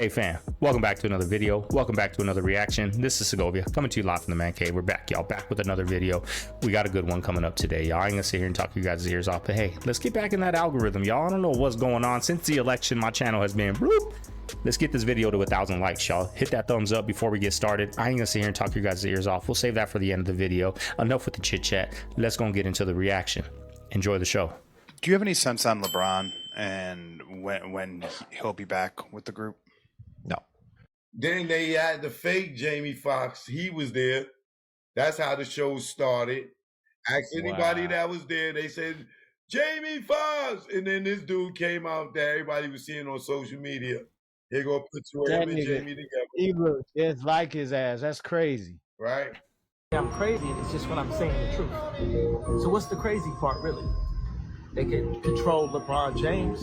Hey fam, welcome back to another video. Welcome back to another reaction. This is Segovia coming to you live from the man cave. We're back, y'all, back with another video. We got a good one coming up today, y'all. I ain't gonna sit here and talk you guys' ears off, but hey, let's get back in that algorithm, y'all. I don't know what's going on since the election. My channel has been bloop. Let's get this video to 1,000 likes, y'all. Hit that thumbs up before we get started. I ain't gonna sit here and talk you guys' ears off. We'll save that for the end of the video. Enough with the chit chat. Let's go and get into the reaction. Enjoy the show. Do you have any sense on LeBron and when he'll be back with the group? No. Then they had the fake Jamie Foxx. He was there. That's how the show started. Ask anybody that was there. They said, Jamie Foxx. And then this dude came out that everybody was seeing on social media. Here go put you him and Jamie together. He looks just like his ass. That's crazy. Right? I'm crazy. It's just when I'm saying the truth. So what's the crazy part, really? They can control LeBron James.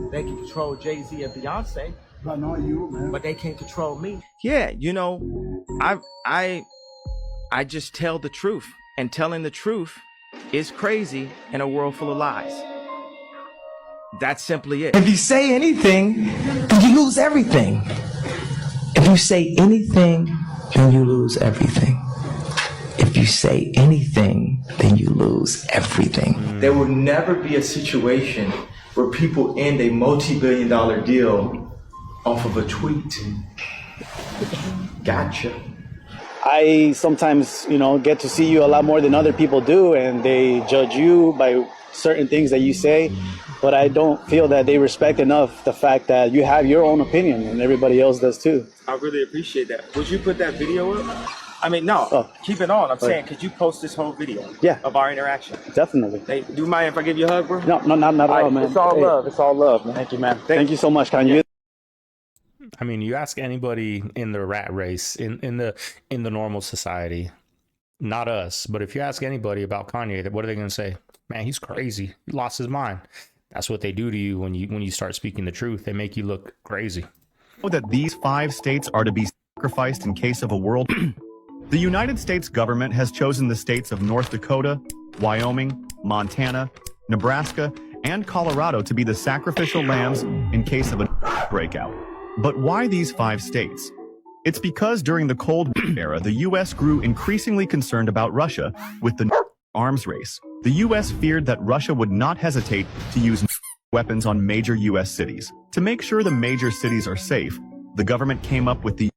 They can control Jay-Z and Beyonce. But not you, man. But they can't control me. Yeah, you know, I just tell the truth, and telling the truth is crazy in a world full of lies. That's simply it. If you say anything, then you lose everything. If you say anything, then you lose everything. If you say anything, then you lose everything. There will never be a situation where people end a multi-billion-dollar deal off of a tweet. Gotcha. I sometimes, get to see you a lot more than other people do, and they judge you by certain things that you say, but I don't feel that they respect enough the fact that you have your own opinion and everybody else does too. I really appreciate that. Would you put that video up? I mean, no, keep it on. I'm saying, could you post this whole video of our interaction? Definitely. Hey, do you mind if I give you a hug, bro? No, not at all, man. It's all love. It's all love, man. Thank you, man. Thank you so much, Kanye. I mean, you ask anybody in the rat race, in the normal society, not us, but if you ask anybody about Kanye, what are they going to say? Man, he's crazy. He lost his mind. That's what they do to you when you start speaking the truth. They make you look crazy. That these 5 states are to be sacrificed in case of a world. The United States government has chosen the states of North Dakota, Wyoming, Montana, Nebraska, and Colorado to be the sacrificial lambs in case of a breakout. But why these 5 states? It's because during the Cold War era, the U.S. grew increasingly concerned about Russia with the arms race. The U.S. feared that Russia would not hesitate to use weapons on major U.S. cities. To make sure the major cities are safe, the government came up with the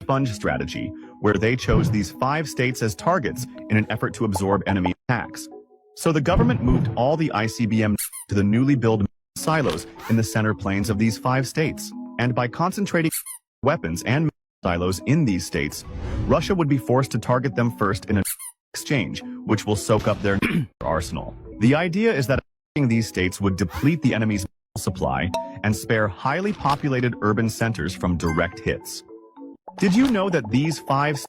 sponge strategy, where they chose these 5 states as targets in an effort to absorb enemy attacks. So the government moved all the ICBM to the newly built silos in the center plains of these 5 states. And by concentrating weapons and silos in these states, Russia would be forced to target them first in an exchange, which will soak up their arsenal. The idea is that these states would deplete the enemy's supply and spare highly populated urban centers from direct hits. Did you know that these 5...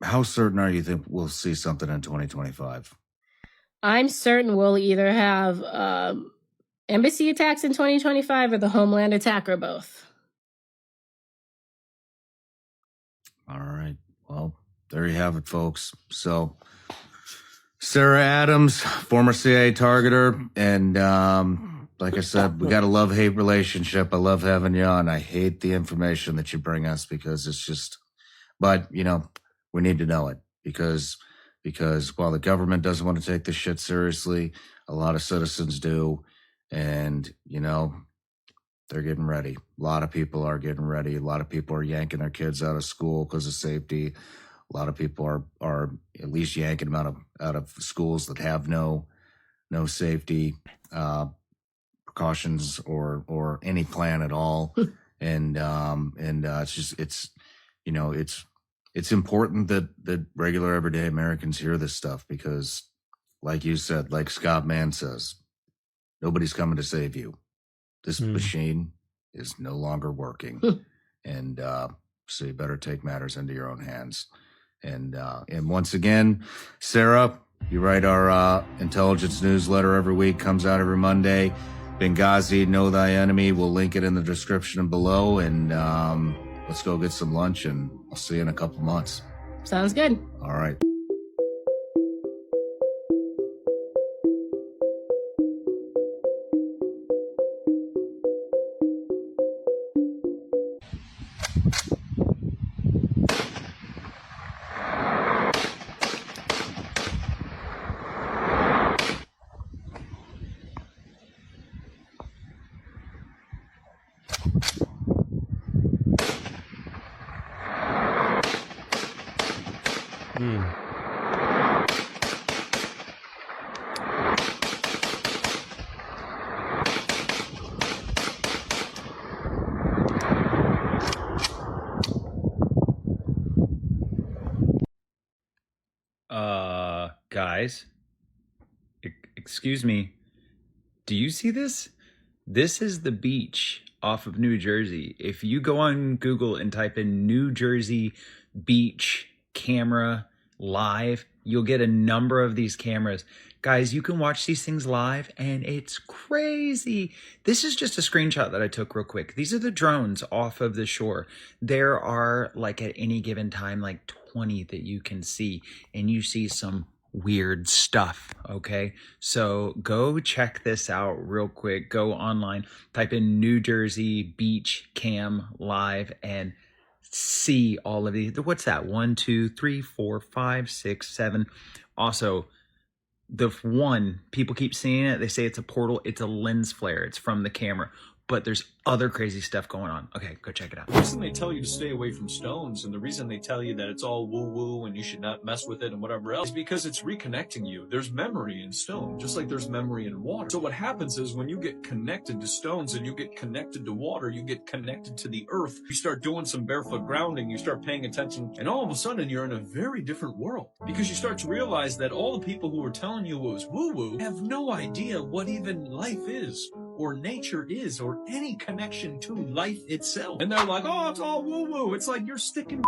How certain are you that we'll see something in 2025? I'm certain we'll either have embassy attacks in 2025 or the homeland attack or both. All right. Well, there you have it, folks. So, Sarah Adams, former CIA targeter, and like I said, we got a love-hate relationship. I love having you on. I hate the information that you bring us because it's just, but, we need to know it because while the government doesn't want to take this shit seriously, a lot of citizens do. And, they're getting ready. A lot of people are getting ready. A lot of people are yanking their kids out of school because of safety. A lot of people are at least yanking them out of schools that have no safety precautions or any plan at all. and it's important that regular everyday Americans hear this stuff because, like you said, like Scott Mann says, nobody's coming to save you. This machine is no longer working. And so you better take matters into your own hands. And once again, Sarah, you write our intelligence newsletter every week, comes out every Monday. Benghazi, Know Thy Enemy. We'll link it in the description below. And let's go get some lunch, and I'll see you in a couple months. Sounds good. All right. Guys, excuse me. Do you see this? This is the beach off of New Jersey. If you go on Google and type in New Jersey beach camera live, you'll get a number of these cameras. Guys, you can watch these things live and it's crazy. This is just a screenshot that I took real quick. These are the drones off of the shore. There are, like, at any given time, like 20 that you can see, and you see some weird stuff. Okay, so go check this out real quick. Go online, type in New Jersey beach cam live, and see all of these. What's that? 1, 2, 3, 4, 5, 6, 7. Also, the one, people keep seeing it, they say it's a portal. It's a lens flare. It's from the camera, but there's other crazy stuff going on. Okay, go check it out. The reason they tell you to stay away from stones, and the reason they tell you that it's all woo-woo and you should not mess with it and whatever else, is because it's reconnecting you. There's memory in stone, just like there's memory in water. So what happens is when you get connected to stones and you get connected to water, you get connected to the earth. You start doing some barefoot grounding, you start paying attention, and all of a sudden you're in a very different world. Because you start to realize that all the people who were telling you it was woo-woo have no idea what even life is, or nature is, or any connection to life itself. And they're like, oh, it's all woo-woo. It's like you're sticking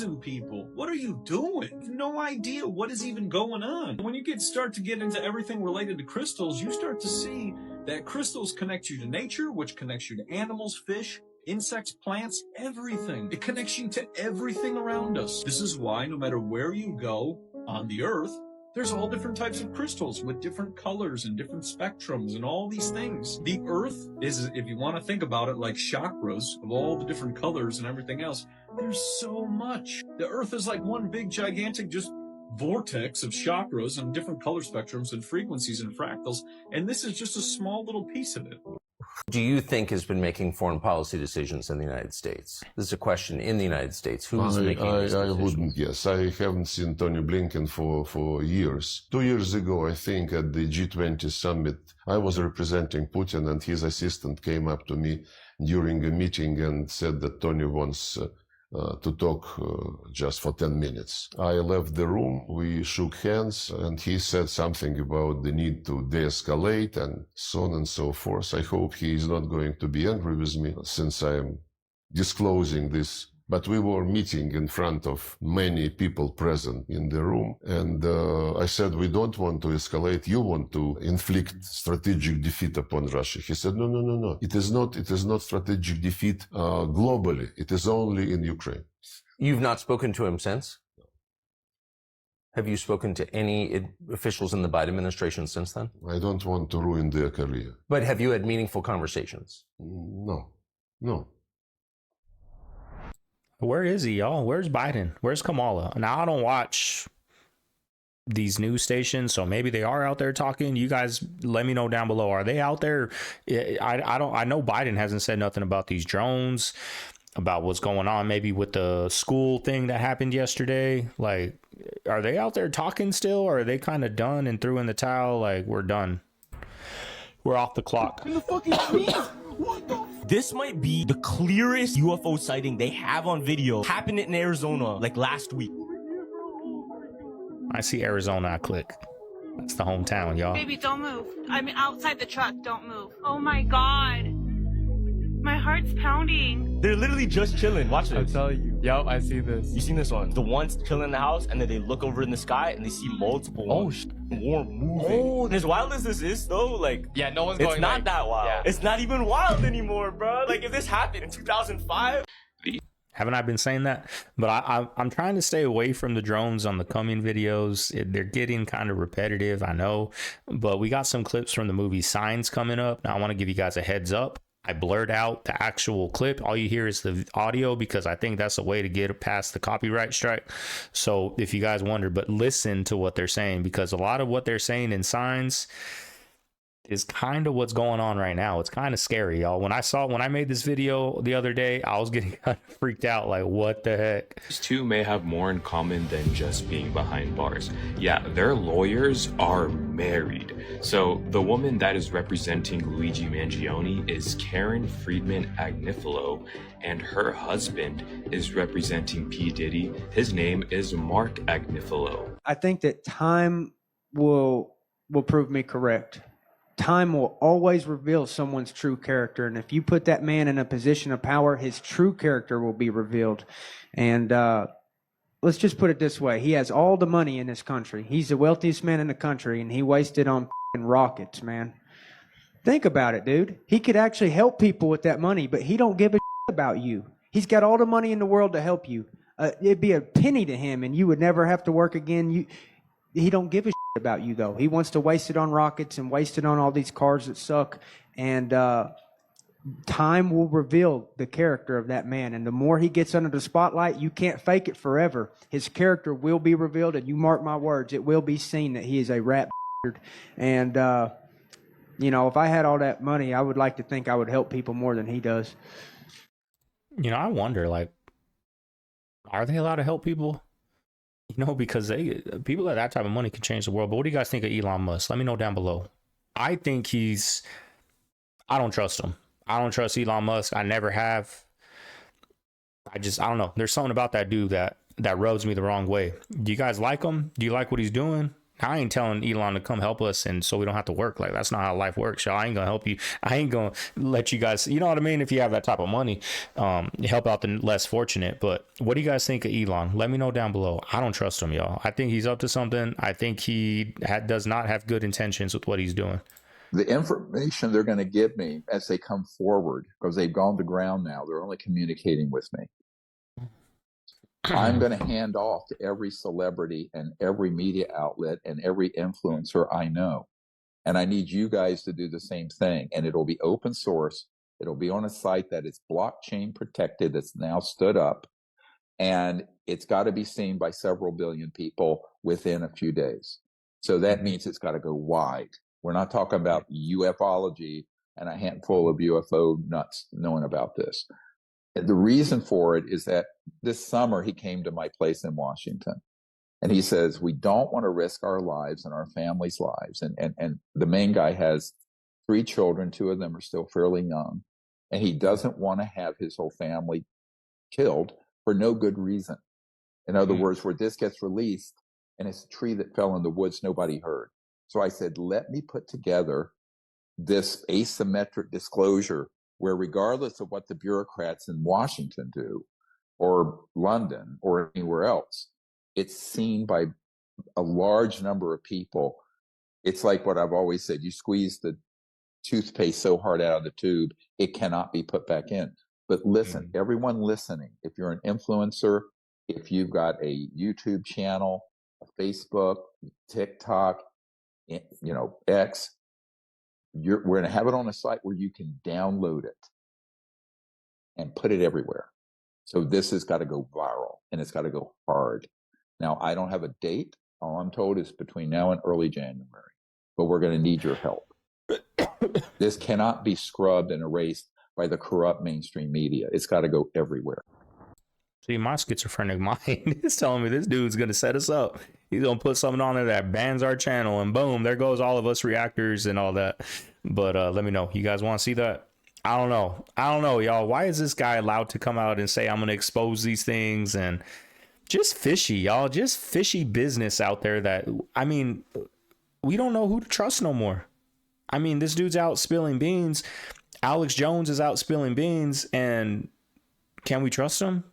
in people. What are you doing? You have no idea what is even going on. When you start to get into everything related to crystals, you start to see that crystals connect you to nature, which connects you to animals, fish, insects, plants, everything. It connects you to everything around us. This is why no matter where you go on the earth, there's all different types of crystals with different colors and different spectrums and all these things. The earth is, if you want to think about it, like chakras of all the different colors and everything else. There's so much. The earth is like one big gigantic just vortex of chakras and different color spectrums and frequencies and fractals. And this is just a small little piece of it. Do you think has been making foreign policy decisions in the United States? This is a question in the United States. Who's making these decisions? I wouldn't guess. I haven't seen Tony Blinken for years. 2 years ago, I think, at the G20 summit, I was representing Putin, and his assistant came up to me during a meeting and said that Tony wants to talk just for 10 minutes. I left the room, we shook hands, and he said something about the need to de-escalate and so on and so forth. I hope he is not going to be angry with me since I am disclosing this. But we were meeting in front of many people present in the room, and I said, we don't want to escalate. You want to inflict strategic defeat upon Russia. He said, no. It is not strategic defeat globally. It is only in Ukraine. You've not spoken to him since? Have you spoken to any officials in the Biden administration since then? I don't want to ruin their career. But have you had meaningful conversations? No. Where is he, y'all? Where's Biden? Where's Kamala? Now, I don't watch these news stations, so maybe they are out there talking. You guys let me know down below. Are they out there? I know Biden hasn't said nothing about these drones, about what's going on maybe with the school thing that happened yesterday. Like, are they out there talking still, or are they kind of done and threw in the towel? Like, we're done. We're off the clock. In the fucking trees? What the? This might be the clearest UFO sighting they have on video. Happened in Arizona like last week. I see Arizona, I click. That's the hometown, y'all. Baby, don't move. I'm outside the truck. Don't move. Oh my God. My heart's pounding. They're literally just chilling. Watch this. I'm telling you. Yep, I see this. You seen this one? The ones chilling in the house, and then they look over in the sky, and they see multiple ones. More moving. Oh, as wild as this is, though, like, yeah, no one's going. It's not that wild. Yeah. It's not even wild anymore, bro. Like, if this happened in 2005. Haven't I been saying that? But I'm trying to stay away from the drones on the coming videos. They're getting kind of repetitive, I know. But we got some clips from the movie Signs coming up. Now, I want to give you guys a heads up. I blurred out the actual clip. All you hear is the audio because I think that's a way to get past the copyright strike. So if you guys wonder, but listen to what they're saying, because a lot of what they're saying in Signs, is kind of what's going on right now. It's kind of scary, y'all. When I made this video the other day, I was getting kind of freaked out, like, what the heck? These two may have more in common than just being behind bars. Yeah, their lawyers are married. So the woman that is representing Luigi Mangione is Karen Friedman Agnifilo, and her husband is representing P. Diddy. His name is Mark Agnifilo. I think that time will prove me correct. Time will always reveal someone's true character, and if you put that man in a position of power, his true character will be revealed. And let's just put it this way: he has all the money in this country. He's the wealthiest man in the country, and he wasted on rockets, man. Think about it, dude. He could actually help people with that money, but he don't give a about you. He's got all the money in the world to help you. It'd be a penny to him, and you would never have to work again. He don't give a about you, though. He wants to waste it on rockets and waste it on all these cars that suck. And time will reveal the character of that man. And the more he gets under the spotlight, you can't fake it forever. His character will be revealed, and you mark my words, it will be seen that he is a rat. And, you know, if I had all that money, I would like to think I would help people more than he does. You know, I wonder, like, are they allowed to help people? You know, because people with that type of money can change the world. But what do you guys think of Elon Musk? Let me know down below. I think I don't trust him. I don't trust Elon Musk. I never have. I don't know. There's something about that dude that rubs me the wrong way. Do you guys like him? Do you like what he's doing? I ain't telling Elon to come help us and so we don't have to work. Like, that's not how life works, y'all. I ain't gonna help you. I ain't gonna let you guys, you know what I mean? If you have that type of money, help out the less fortunate. But what do you guys think of Elon? Let me know down below. I don't trust him, y'all. I think he's up to something. I think he does not have good intentions with what he's doing. The information they're going to give me as they come forward, because they've gone to ground now, they're only communicating with me. I'm going to hand off to every celebrity and every media outlet and every influencer I know. And I need you guys to do the same thing. And it'll be open source. It'll be on a site that is blockchain protected, that's now stood up. And it's got to be seen by several billion people within a few days. So that means it's got to go wide. We're not talking about ufology and a handful of UFO nuts knowing about this. The reason for it is that this summer he came to my place in Washington and he says, we don't want to risk our lives and our families' lives. And the main guy has 3 children. 2 of them are still fairly young. And he doesn't want to have his whole family killed for no good reason. In other words, where this gets released and it's a tree that fell in the woods, nobody heard. So I said, let me put together this asymmetric disclosure where regardless of what the bureaucrats in Washington do or London or anywhere else, it's seen by a large number of people. It's like what I've always said, you squeeze the toothpaste so hard out of the tube, it cannot be put back in. But listen, everyone listening, if you're an influencer, if you've got a YouTube channel, a Facebook, TikTok, you know, X, we're going to have it on a site where you can download it and put it everywhere. So this has got to go viral and it's got to go hard. Now, I don't have a date. All I'm told is between now and early January, but we're going to need your help. This cannot be scrubbed and erased by the corrupt mainstream media. It's got to go everywhere. See, my schizophrenic mind is telling me this dude's going to set us up. He's going to put something on there that bans our channel and boom, there goes all of us reactors and all that. But let me know. You guys want to see that? I don't know, y'all. Why is this guy allowed to come out and say, I'm going to expose these things? And just fishy, y'all. Just fishy business out there that, I mean, we don't know who to trust no more. I mean, this dude's out spilling beans. Alex Jones is out spilling beans. And can we trust him?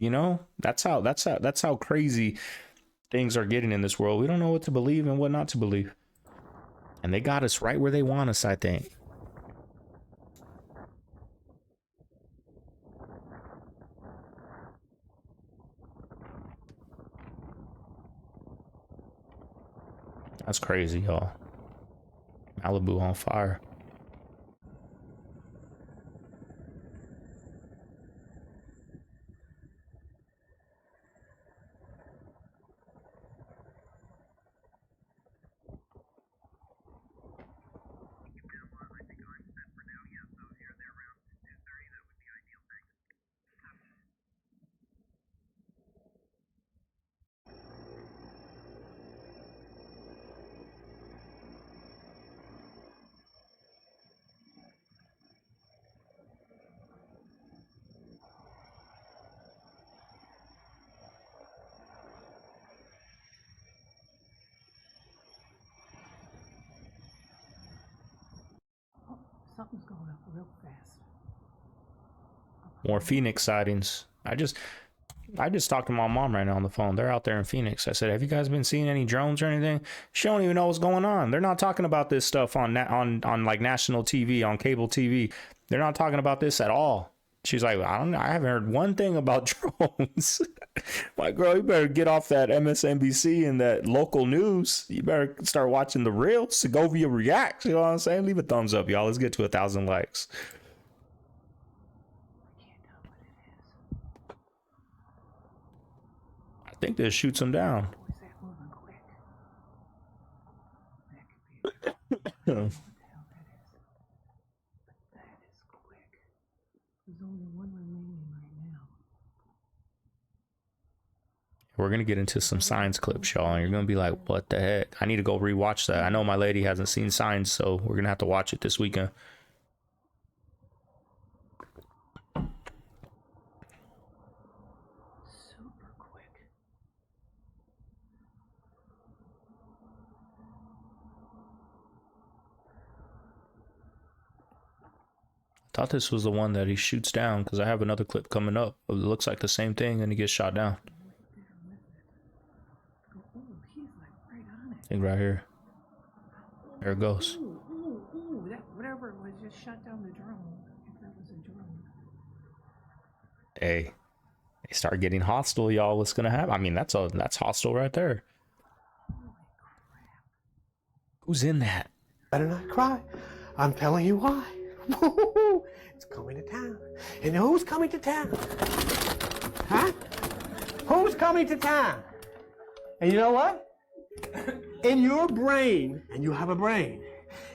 You know, that's how crazy things are getting in this world. We don't know what to believe and what not to believe. And they got us right where they want us, I think. That's crazy, y'all. Malibu on fire. Something's going up real fast. More Phoenix sightings. I just talked to my mom right now on the phone. They're out there in Phoenix. I said, have you guys been seeing any drones or anything? She don't even know what's going on. They're not talking about this stuff on like national TV, on cable TV. They're not talking about this at all. She's like, I haven't heard one thing about drones. Like, girl, you better get off that MSNBC and that local news. You better start watching the real Segovia Reacts. You know what I'm saying? Leave a thumbs up, y'all. Let's get to 1,000 likes. I think this shoots him down. We're going to get into some Signs clips, y'all, and you're going to be like, what the heck? I need to go rewatch that. I know my lady hasn't seen Signs, so we're going to have to watch it this weekend. Super quick. I thought this was the one that he shoots down, because I have another clip coming up. It looks like the same thing, and he gets shot down. I think right here. There it goes. Ooh, that whatever it was just shut down the drone. If that was a drone. Hey, they start getting hostile, y'all. What's gonna happen? I mean, that's hostile right there. Who's in that? Better not cry. I'm telling you why. It's coming to town. And who's coming to town? Huh? Who's coming to town? And you know what? In your brain, and you have a brain,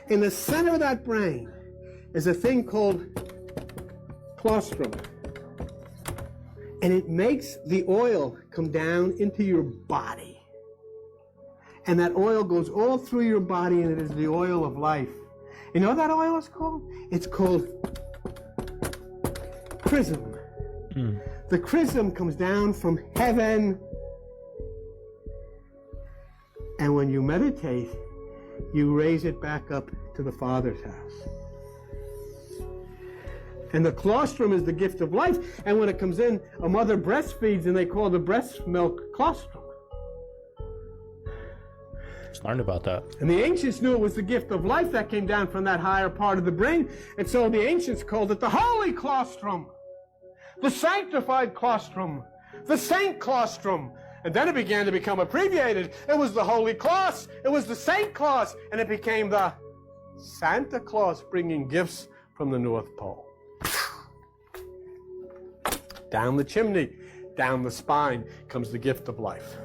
in the center of that brain is a thing called colostrum. And it makes the oil come down into your body. And that oil goes all through your body, and it is the oil of life. You know what that oil is called? It's called chrism. The chrism comes down from heaven. And when you meditate, you raise it back up to the Father's house. And the colostrum is the gift of life. And when it comes in, a mother breastfeeds, and they call the breast milk colostrum. Just learned about that. And the ancients knew it was the gift of life that came down from that higher part of the brain. And so the ancients called it the holy colostrum, the sanctified colostrum, the saint colostrum. And then it began to become abbreviated. It was the Holy Claus. It was the Saint Claus. And it became the Santa Claus bringing gifts from the North Pole. Down the chimney, down the spine comes the gift of life.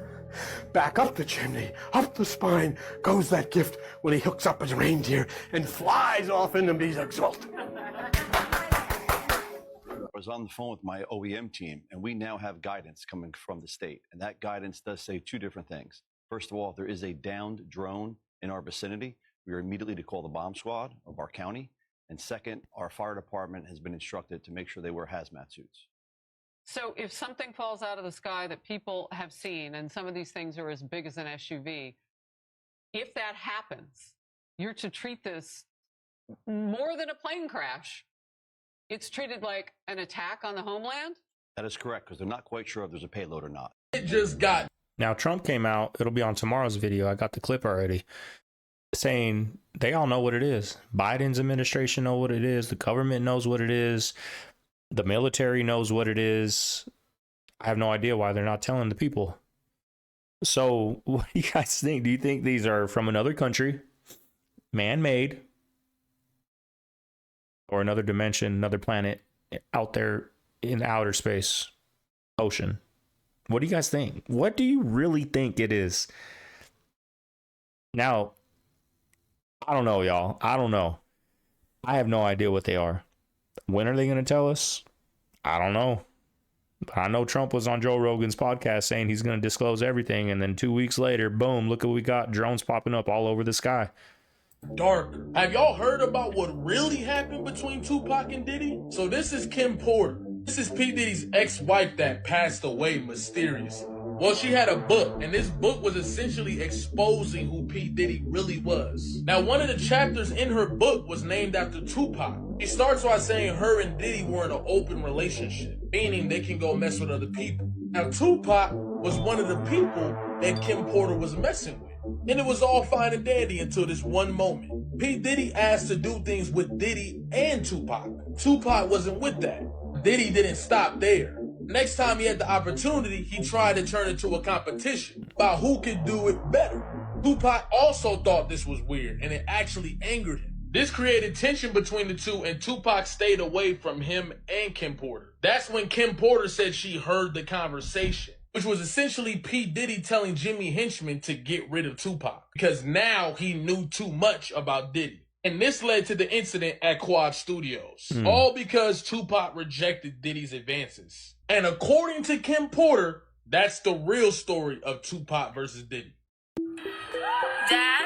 Back up the chimney, up the spine goes that gift when he hooks up his reindeer and flies off into bees exultant. I was on the phone with my OEM team, and we now have guidance coming from the state. And that guidance does say two different things. First of all, if there is a downed drone in our vicinity, we are immediately to call the bomb squad of our county. And second, our fire department has been instructed to make sure they wear hazmat suits. So if something falls out of the sky that people have seen, and some of these things are as big as an SUV, if that happens, you're to treat this more than a plane crash. It's treated like an attack on the homeland? That is correct, because they're not quite sure if there's a payload or not. It just got. Now, Trump came out, it'll be on tomorrow's video. I got the clip already, saying they all know what it is. Biden's administration know what it is. The government knows what it is. The military knows what it is. I have no idea why they're not telling the people. So what do you guys think? Do you think these are from another country, man-made, or another dimension, another planet out there in outer space, ocean? What do you guys think? What do you really think it is? Now, I don't know, y'all. I don't know. I have no idea what they are. When are they going to tell us? I don't know. I know Trump was on Joe Rogan's podcast saying he's going to disclose everything. And then 2 weeks later, boom, look what we got. Drones popping up all over the sky. Darker. Have y'all heard about what really happened between Tupac and Diddy? So this is Kim Porter. This is P. Diddy's ex-wife that passed away mysteriously. Well, she had a book, and this book was essentially exposing who P. Diddy really was. Now, one of the chapters in her book was named after Tupac. It starts by saying her and Diddy were in an open relationship, meaning they can go mess with other people. Now, Tupac was one of the people that Kim Porter was messing with. And it was all fine and dandy until this one moment. P. Diddy asked to do things with Diddy and Tupac. Tupac wasn't with that. Diddy didn't stop there. Next time he had the opportunity, he tried to turn it to a competition about who could do it better. Tupac also thought this was weird, and it actually angered him. This created tension between the two, and Tupac stayed away from him and Kim Porter. That's when Kim Porter said she heard the conversation, which was essentially P. Diddy telling Jimmy Henchman to get rid of Tupac, because now he knew too much about Diddy. And this led to the incident at Quad Studios, all because Tupac rejected Diddy's advances. And according to Kim Porter, that's the real story of Tupac versus Diddy. Dad,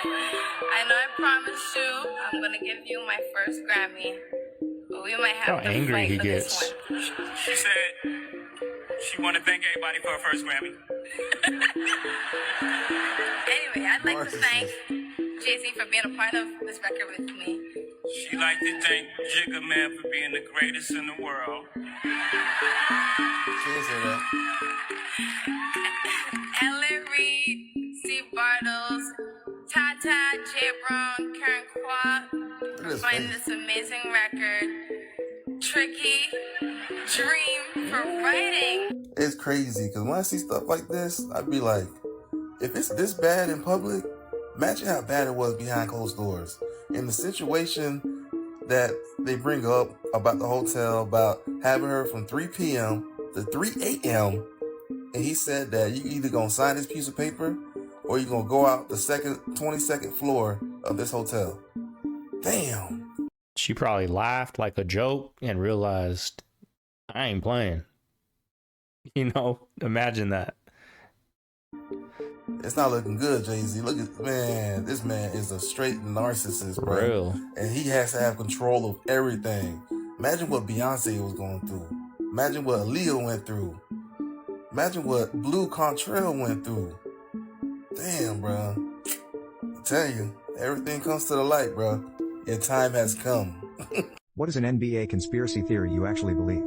I know I promised you I'm gonna give you my first Grammy, but we might have to angry fight he for gets. this one. She said she want to thank everybody for her first Grammy. Anyway, I'd like to thank Jay-Z for being a part of this record with me. She like to thank Jigga Man for being the greatest in the world. She didn't say that. Ellen Reed, Steve Bartles, Tata, Jay Brown, Karen Kwok for finding this amazing record. Tricky, Dream for writing. It's crazy because when I see stuff like this, I'd be like, if it's this bad in public, imagine how bad it was behind closed doors. In the situation that they bring up about the hotel, about having her from 3 p.m. to 3 a.m., and he said that you either gonna sign this piece of paper or you're gonna go out the 22nd floor of this hotel. Damn. She probably laughed like a joke and realized, I ain't playing. You know, imagine that. It's not looking good, Jay-Z. Look at, man, this man is a straight narcissist, bro. Real. And he has to have control of everything. Imagine what Beyonce was going through. Imagine what Aaliyah went through. Imagine what Blue Contrail went through. Damn, bro. I tell you, everything comes to the light, bro. Your time has come. What is an NBA conspiracy theory you actually believe?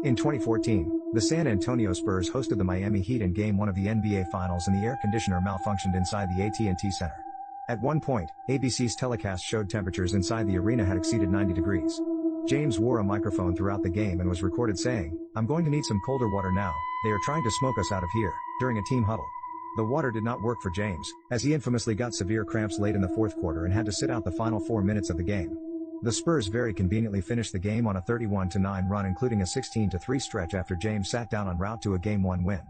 In 2014, the San Antonio Spurs hosted the Miami Heat in Game 1 of the NBA Finals and the air conditioner malfunctioned inside the AT&T Center. At one point, ABC's telecast showed temperatures inside the arena had exceeded 90 degrees. James wore a microphone throughout the game and was recorded saying, "I'm going to need some colder water now, they are trying to smoke us out of here," during a team huddle. The water did not work for James, as he infamously got severe cramps late in the fourth quarter and had to sit out the final 4 minutes of the game. The Spurs very conveniently finished the game on a 31-9 run, including a 16-3 stretch after James sat down en route to a Game 1 win.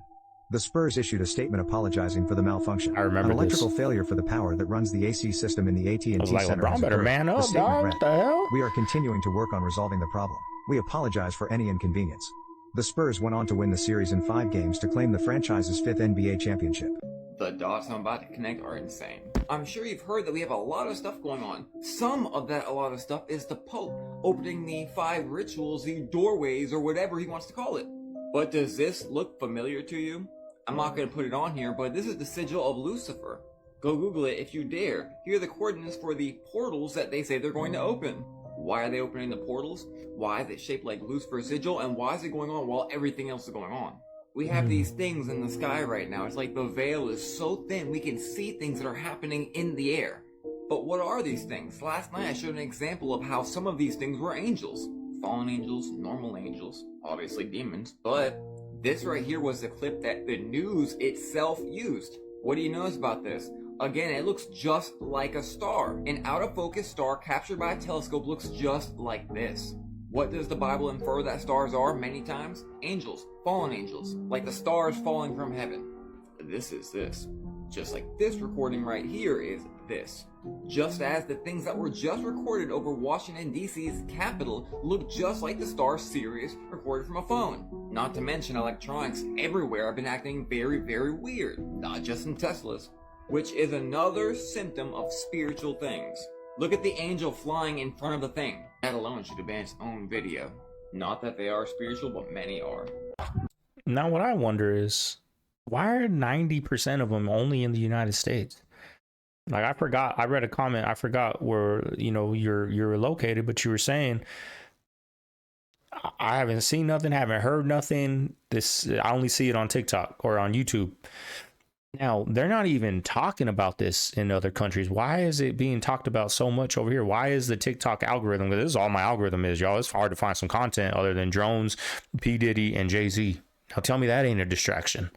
The Spurs issued a statement apologizing for the malfunction. I remember an electrical this. failure for the power that runs the AC system in the AT&T I was like, Center. LeBron has better occurred. man The up, statement dog. read, What the hell? "We are continuing to work on resolving the problem. We apologize for any inconvenience." The Spurs went on to win the series in 5 games to claim the franchise's 5th NBA championship. The dots I'm about to connect are insane. I'm sure you've heard that we have a lot of stuff going on. Some of that a lot of stuff is the Pope opening the 5 rituals, the doorways, or whatever he wants to call it. But does this look familiar to you? I'm not going to put it on here, but this is the sigil of Lucifer. Go Google it if you dare. Here are the coordinates for the portals that they say they're going to open. Why are they opening the portals? Why is it shaped like Lucifer's sigil? And why is it going on while everything else is going on? We have these things in the sky right now. It's like the veil is so thin we can see things that are happening in the air. But what are these things? Last night I showed an example of how some of these things were angels. Fallen angels, normal angels, obviously demons. But this right here was the clip that the news itself used. What do you notice about this? Again, it looks just like a star. An out-of-focus star captured by a telescope looks just like this. What does the Bible infer that stars are many times? Angels, fallen angels, like the stars falling from heaven. This is this. Just like this recording right here is this. Just as the things that were just recorded over Washington DC's Capitol look just like the stars Sirius recorded from a phone. Not to mention electronics everywhere have been acting very, very weird, not just in Teslas, which is another symptom of spiritual things. Look at the angel flying in front of the thing. That alone should have been its own video. Not that they are spiritual, but many are. Now, what I wonder is, Why are 90% of them only in the United States? Like, I forgot, I read a comment, I forgot where, you know, you're located, but you were saying, I haven't seen nothing, haven't heard nothing. This, I only see it on TikTok or on YouTube. Now, they're not even talking about this in other countries. Why is it being talked about so much over here? Why is the TikTok algorithm? Because this is all my algorithm is, y'all. It's hard to find some content other than drones, P. Diddy, and Jay-Z. Now, tell me that ain't a distraction.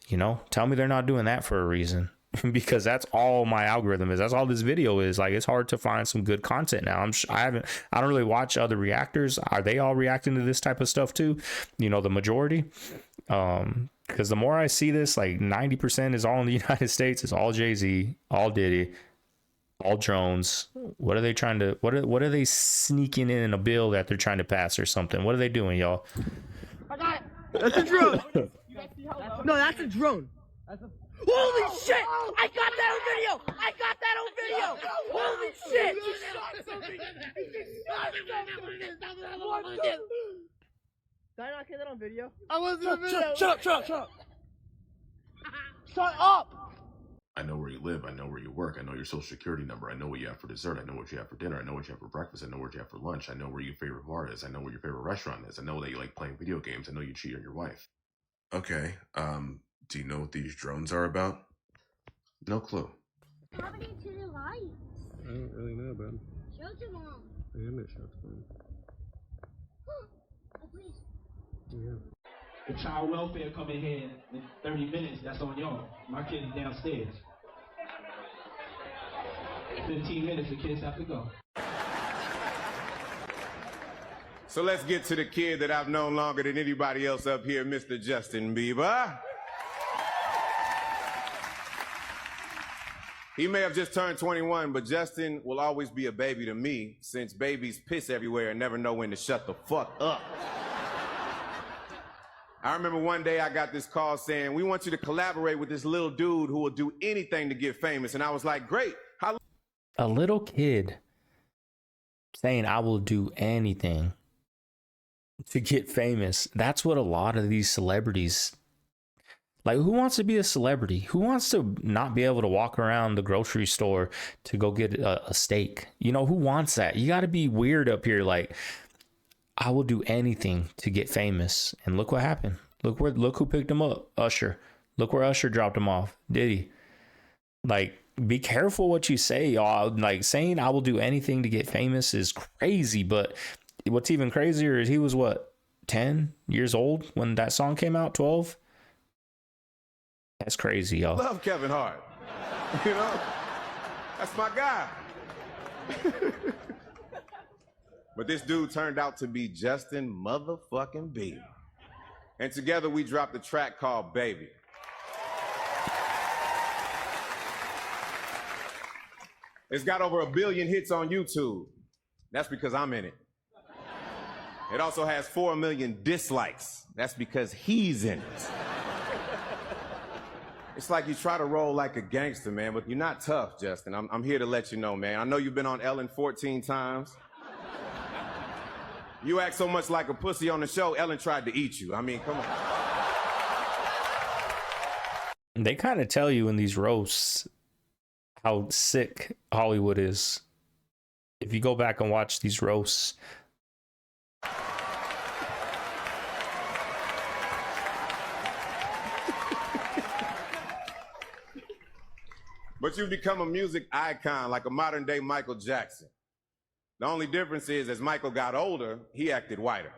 You know, tell me they're not doing that for a reason. Because that's all my algorithm is. That's all this video is. Like, it's hard to find some good content now. I don't really watch other reactors. Are they all reacting to this type of stuff too? You know, the majority. Because the more I see this, like 90% is all in the United States. It's all Jay-Z, all Diddy, all drones. What are they trying to? What are they sneaking in a bill that they're trying to pass or something? What are they doing, y'all? I got it. That's a drone. No, that's a drone. Holy shit! I got that on video! I got that on video! Holy shit! Did I not get that on video? I wasn't on video! Shut up! Shut up! I know where you live, I know where you work, I know your social security number, I know what you have for dessert, I know what you have for dinner, I know what you have for breakfast, I know what you have for lunch, I know where your favorite bar is, I know where your favorite restaurant is, I know that you like playing video games, I know you cheat on your wife. Okay, do you know what these drones are about? No clue. What's happening to the lights? I don't really know, bud. Show to Mom. I am gonna show it to them. Oh, please. Yeah. The child welfare come in here in 30 minutes, that's on y'all. My kid is downstairs. 15 minutes, the kids have to go. So let's get to the kid that I've known longer than anybody else up here, Mr. Justin Bieber. He may have just turned 21, but Justin will always be a baby to me, since babies piss everywhere and never know when to shut the fuck up. I remember one day I got this call saying, we want you to collaborate with this little dude who will do anything to get famous. And I was like, great. A little kid saying, I will do anything to get famous. That's what a lot of these celebrities, like, who wants to be a celebrity? Who wants to not be able to walk around the grocery store to go get a steak? You know, who wants that? You got to be weird up here. Like, I will do anything to get famous. And look what happened. Look who picked him up. Usher. Look where Usher dropped him off. Diddy. Like, be careful what you say, y'all. Like, saying I will do anything to get famous is crazy. But what's even crazier is he was, what, 10 years old when that song came out? 12? That's crazy, y'all. Love Kevin Hart. You know? That's my guy. But this dude turned out to be Justin motherfucking Bieber. And together we dropped a track called Baby. It's got over 1 billion hits on YouTube. That's because I'm in it. It also has 4 million dislikes. That's because he's in it. It's like you try to roll like a gangster, man, but you're not tough, Justin. I'm here to let you know, man. I know you've been on Ellen 14 times. You act so much like a pussy on the show, Ellen tried to eat you. I mean, come on. They kind of tell you in these roasts how sick Hollywood is. If you go back and watch these roasts, but you've become a music icon, like a modern day Michael Jackson. The only difference is, as Michael got older, he acted whiter.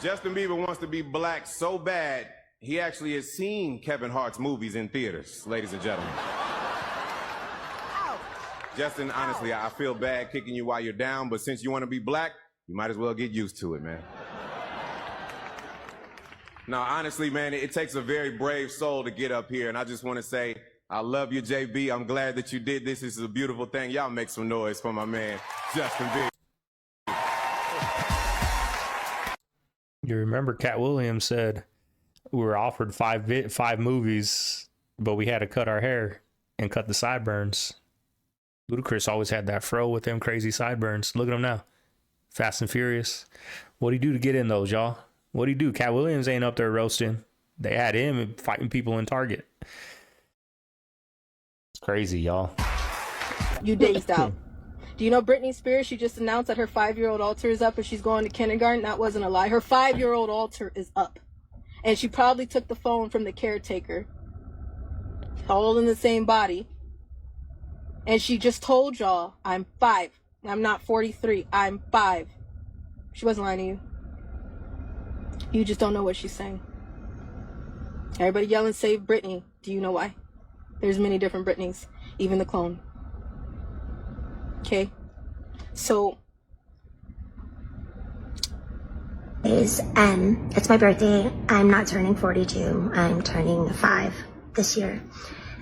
Justin Bieber wants to be black so bad, he actually has seen Kevin Hart's movies in theaters, ladies and gentlemen. Justin, honestly, I feel bad kicking you while you're down, but since you want to be black, you might as well get used to it, man. No, honestly, man, it takes a very brave soul to get up here, and I just want to say, I love you, JB. I'm glad that you did this. This is a beautiful thing. Y'all make some noise for my man, Justin Bieber. you remember Cat Williams said we were offered five movies, but we had to cut our hair and cut the sideburns. Ludacris always had that fro with them crazy sideburns. Look at him now. Fast and Furious. What'd he do to get in those, y'all? What'd he do? Cat Williams ain't up there roasting. They had him fighting people in Target. It's crazy, y'all. You dazed out. Do you know Britney Spears? She just announced that her 5-year-old altar is up and she's going to kindergarten. That wasn't a lie. Her 5-year-old altar is up. And she probably took the phone from the caretaker. All in the same body. And she just told y'all, I'm 5. I'm not 43. I'm 5. She wasn't lying to you. You just don't know what she's saying. Everybody yelling, save Britney. Do you know why? There's many different Britneys. Even the clone. Okay? So... It's my birthday. I'm not turning 42. I'm turning 5 this year.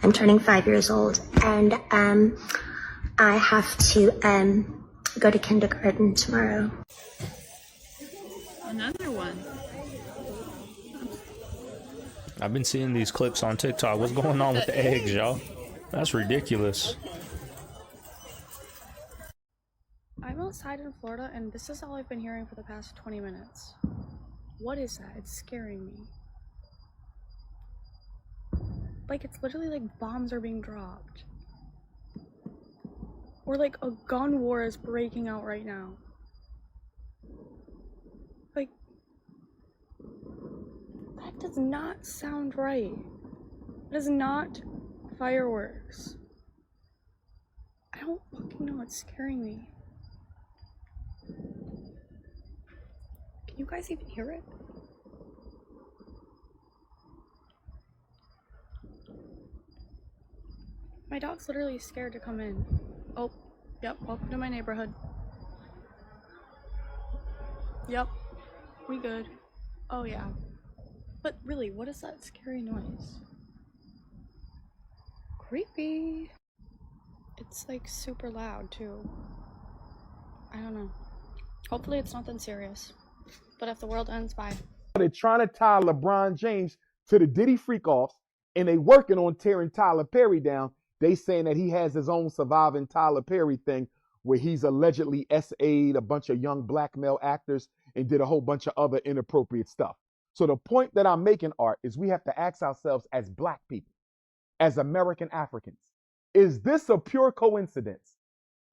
I'm turning 5 years old. And I have to go to kindergarten tomorrow. Another one. I've been seeing these clips on TikTok. What's going on with the eggs, y'all? That's ridiculous. I'm outside in Florida, and this is all I've been hearing for the past 20 minutes. What is that? It's scaring me. Like, it's literally like bombs are being dropped. Or like a gun war is breaking out right now. Like, that does not sound right. That is not fireworks. I don't fucking know, it's scaring me. Can you guys even hear it? My dog's literally scared to come in. Oh, yep, welcome to my neighborhood. Yep, we good. Oh yeah. But really, what is that scary noise? Creepy. It's like super loud too. I don't know. Hopefully it's nothing serious. But if the world ends, bye. They're trying to tie LeBron James to the Diddy freak-offs, and they working on tearing Tyler Perry down. They saying that he has his own surviving Tyler Perry thing where he's allegedly SA'd a bunch of young black male actors and did a whole bunch of other inappropriate stuff. So the point that I'm making, Art, is we have to ask ourselves as black people, as American Africans, is this a pure coincidence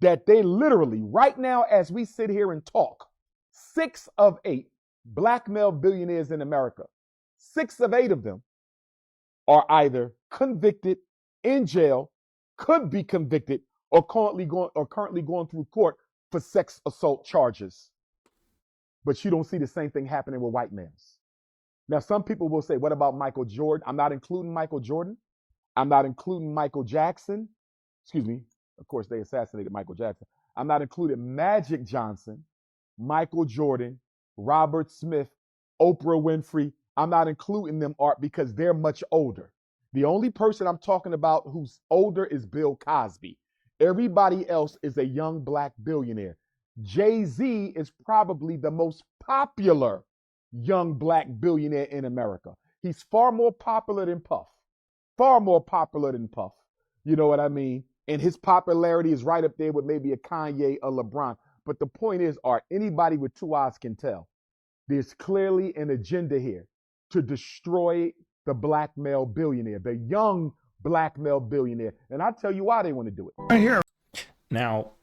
that they literally, right now as we sit here and talk, 6 of 8 black male billionaires in America, 6 of 8 of them are either convicted, in jail, could be convicted, or currently going through court for sex assault charges. But you don't see the same thing happening with white males. Now, some people will say, what about Michael Jordan? I'm not including Michael Jordan. I'm not including Michael Jackson. Excuse me. Of course, they assassinated Michael Jackson. I'm not including Magic Johnson, Michael Jordan, Robert Smith, Oprah Winfrey. I'm not including them, Art, because they're much older. The only person I'm talking about who's older is Bill Cosby. Everybody else is a young black billionaire. Jay-Z is probably the most popular young black billionaire in America. He's far more popular than Puff. Far more popular than Puff. You know what I mean? And his popularity is right up there with maybe a Kanye or LeBron. But the point is, Art, anybody with 2 eyes can tell. There's clearly an agenda here to destroy the black male billionaire, the young black male billionaire. And I'll tell you why they want to do it. Right here. Now,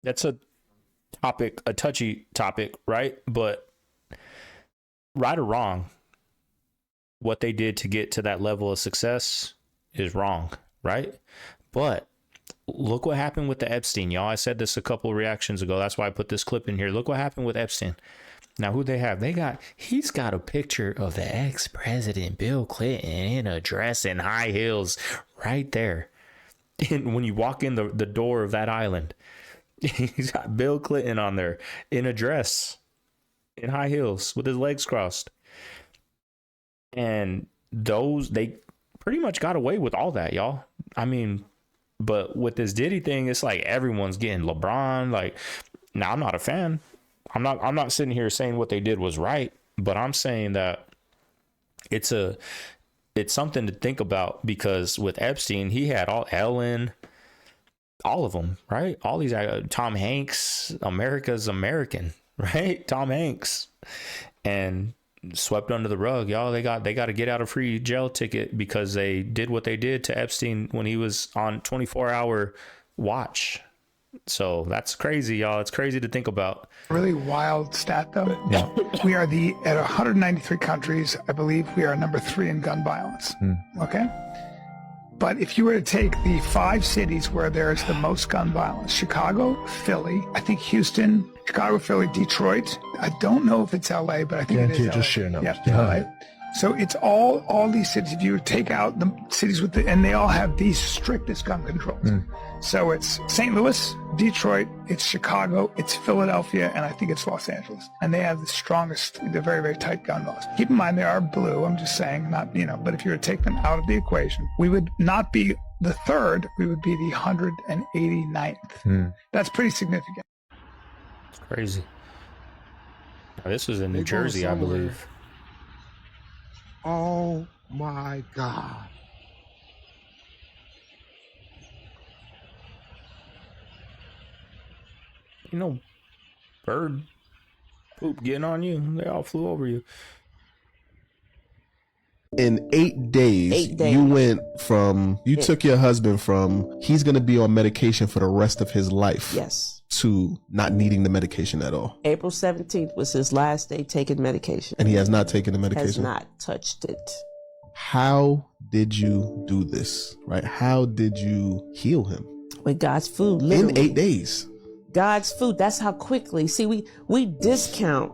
that's a topic, a touchy topic, right? But right or wrong, what they did to get to that level of success is wrong, right? But look what happened with the Epstein, y'all. I said this a couple of reactions ago. That's why I put this clip in here. Look what happened with Epstein. Now, who they have? He's got a picture of the ex-president Bill Clinton in a dress and high heels right there. And when you walk in the door of that island, he's got Bill Clinton on there in a dress, in high heels, with his legs crossed. And they pretty much got away with all that, y'all. I mean, but with this Diddy thing, it's like everyone's getting LeBron. Like, now I'm not a fan. I'm not sitting here saying what they did was right, but I'm saying that it's something to think about, because with Epstein, he had Ellen, all of them, right? All these, Tom Hanks, America's American, right? Tom Hanks. And swept under the rug, y'all. They got to get out a free jail ticket because they did what they did to Epstein when he was on 24-hour watch. So that's crazy, y'all. It's crazy to think about. Really wild stat, though. Yeah. We are at 193 countries. I believe we are number 3 in gun violence. Okay? But if you were to take the 5 cities where there's the most gun violence, Chicago, Philly, I think Houston, Chicago, Philly, Detroit. I don't know if it's LA, but I think it is LA. Just share numbers. Yeah, right. So it's all these cities. If you take out the cities and they all have the strictest gun controls. So it's St. Louis, Detroit, it's Chicago, it's Philadelphia, and I think it's Los Angeles. And they have the very, very tight gun laws. Keep in mind they are blue, I'm just saying, not, but if you were to take them out of the equation, we would not be the 3rd, we would be the 189th. That's pretty significant. It's crazy. Now, this was in New Jersey, I believe. Oh my God. Bird poop getting on you. They all flew over you. In 8 days, you went from, you took your husband from, he's going to be on medication for the rest of his life. Yes. To not needing the medication at all. April 17th was his last day taking medication. And he has not taken the medication? Has not touched it. How did you do this, right? How did you heal him? With God's food, literally. In 8 days. God's food, that's how quickly. See, we discount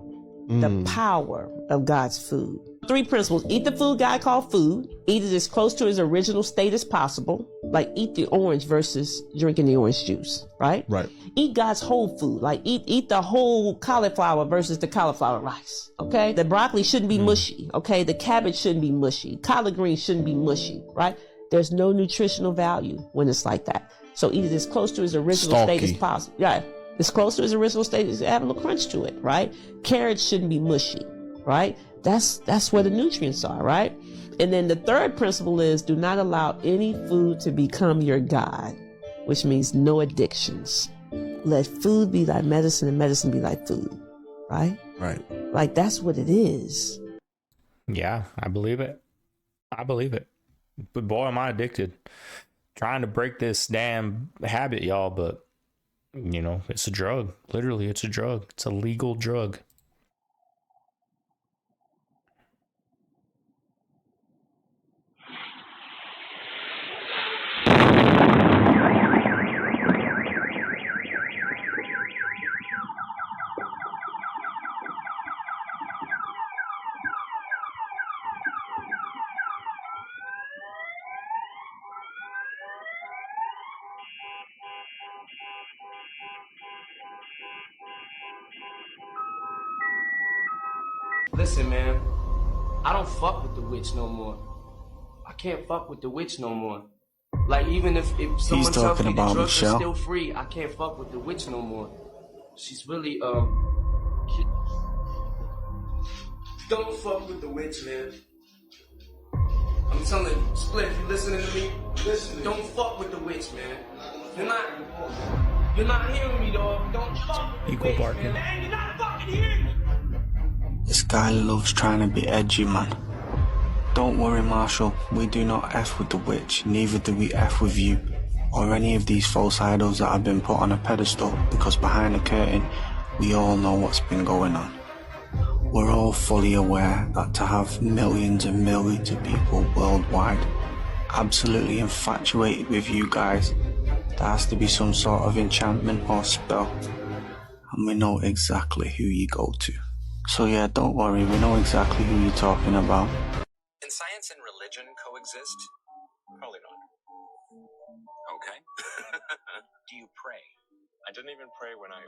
the power of God's food. 3 principles. Eat the food God called food. Eat it as close to his original state as possible. Like eat the orange versus drinking the orange juice, right? Right. Eat God's whole food. Like eat the whole cauliflower versus the cauliflower rice, okay? The broccoli shouldn't be mushy, okay? The cabbage shouldn't be mushy. Collard greens shouldn't be mushy, right? There's no nutritional value when it's like that. So eat it as close to his original state as possible. Yeah, as close to his original state as have a little crunch to it, right? Carrots shouldn't be mushy, right? That's where the nutrients are, right? And then the 3rd principle is do not allow any food to become your God, which means no addictions. Let food be like medicine and medicine be like food, right? Right. Like that's what it is. Yeah, I believe it. But boy, am I addicted. Trying to break this damn habit, y'all, but it's a drug. Literally, it's a drug. It's a legal drug. Listen, man, I don't fuck with the witch no more. I can't fuck with the witch no more. Like, even if someone tells me the drugs are still free, I can't fuck with the witch no more. She's really, don't fuck with the witch, man. I'm telling you, Split, if you listening to me, don't fuck with the witch, man. You're not hearing me, dog. Don't fuck with the witch, man. You're not fucking hearing me. This guy loves trying to be edgy, man. Don't worry, Marshall. We do not F with the witch. Neither do we F with you or any of these false idols that have been put on a pedestal, because behind the curtain, we all know what's been going on. We're all fully aware that to have millions and millions of people worldwide absolutely infatuated with you guys, there has to be some sort of enchantment or spell. And we know exactly who you go to. So yeah, don't worry, we know exactly who you're talking about. Can science and religion coexist? Probably not. Okay. Do you pray? I didn't even pray when I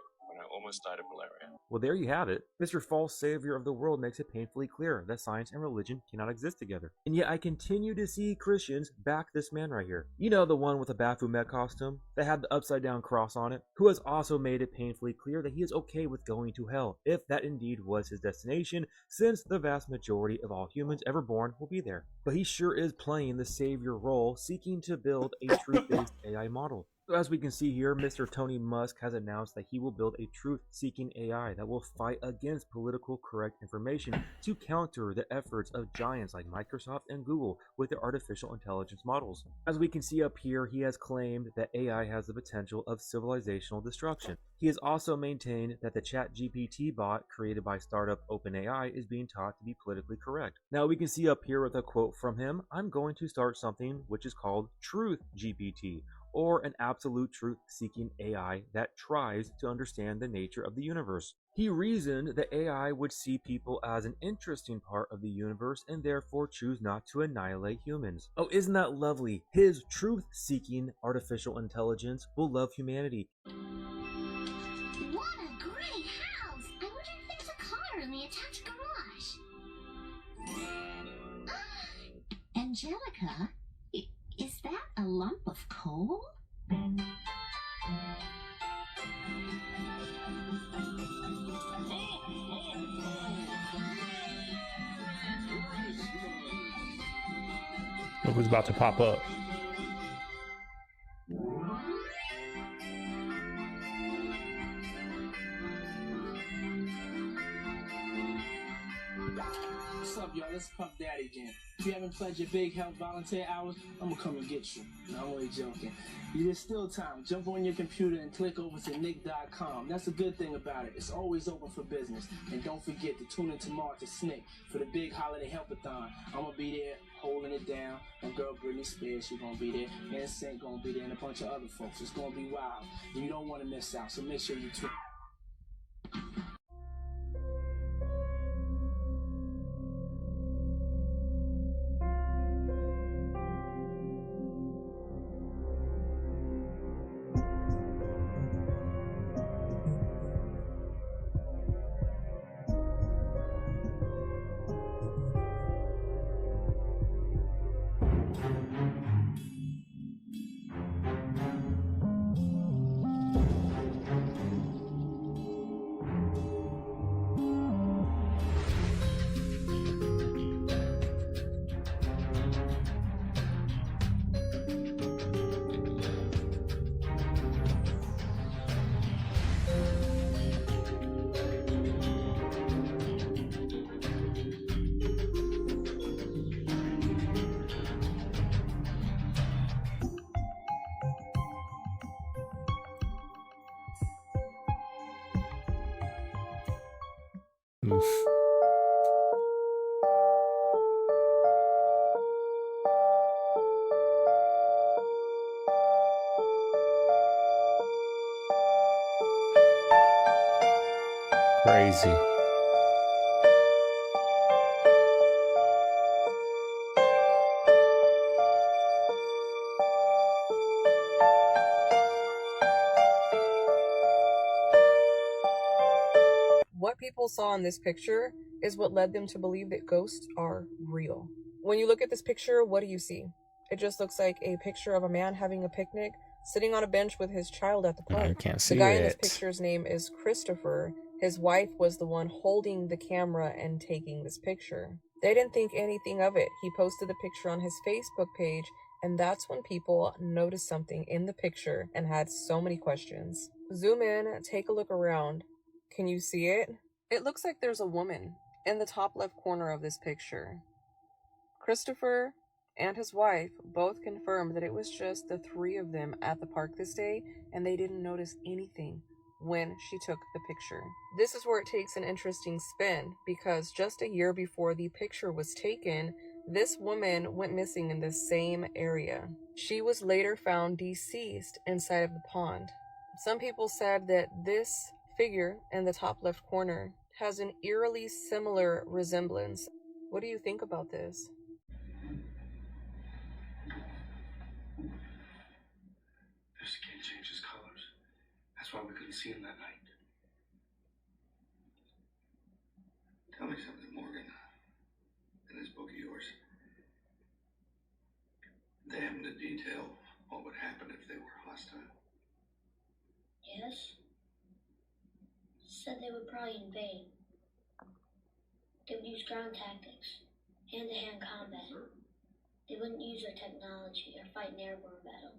almost died of malaria. Well, there you have it. Mr. False Savior of the World makes it painfully clear that science and religion cannot exist together. And yet I continue to see Christians back this man right here. You know, the one with the Baphomet costume that had the upside down cross on it, who has also made it painfully clear that he is okay with going to hell, if that indeed was his destination, since the vast majority of all humans ever born will be there. But he sure is playing the savior role, seeking to build a truth-based AI model. So as we can see here, Mr. Tony Musk has announced that he will build a truth-seeking AI that will fight against political correct information to counter the efforts of giants like Microsoft and Google with their artificial intelligence models. As we can see up here, he has claimed that AI has the potential of civilizational destruction. He has also maintained that the ChatGPT bot created by startup OpenAI is being taught to be politically correct. Now we can see up here with a quote from him, "I'm going to start something which is called Truth GPT, or an absolute truth-seeking AI that tries to understand the nature of the universe." He reasoned that AI would see people as an interesting part of the universe and therefore choose not to annihilate humans. Oh, isn't that lovely? His truth-seeking artificial intelligence will love humanity. What a great house! I wonder if there's a car in the attached garage. Angelica, is that a lump of coal? Look who's about to pop up. What's up, y'all? It's Puff Daddy again. If you haven't pledged your big health volunteer hours, I'm gonna come and get you. No, I'm only joking. There's still time. Jump on your computer and click over to nick.com. That's the good thing about it. It's always open for business. And don't forget to tune in tomorrow to SNCC for the big holiday helpathon. I'm gonna be there holding it down. My girl Britney Spears, she's gonna be there. NSYNC gonna be there, and a bunch of other folks. It's gonna be wild. And you don't want to miss out, so make sure you tune. Oof. Crazy. What people saw in this picture is what led them to believe that ghosts are real. When you look at this picture, what do you see? It just looks like a picture of a man having a picnic, sitting on a bench with his child at the park. I can't see the guy in this it. picture's name is Christopher. His wife was the one holding the camera and taking this picture. They didn't think anything of it. He posted the picture on his Facebook page, and that's when people noticed something in the picture and had so many questions. Zoom in, take a look around. Can you see it? It looks like there's a woman in the top left corner of this picture. Christopher and his wife both confirmed that it was just the three of them at the park this day, and they didn't notice anything when she took the picture. This is where it takes an interesting spin, because just a year before the picture was taken, this woman went missing in the same area. She was later found deceased inside of the pond. Some people said that this figure in the top left corner has an eerily similar resemblance. What do you think about this? Their skin changes colors. That's why we couldn't see him that night. Tell me something, Morgan. In this book of yours, they happen to detail what would happen if they were hostile. Yes. Said they would probably invade. They would use ground tactics, hand-to-hand combat. They wouldn't use their technology or fight an airborne battle,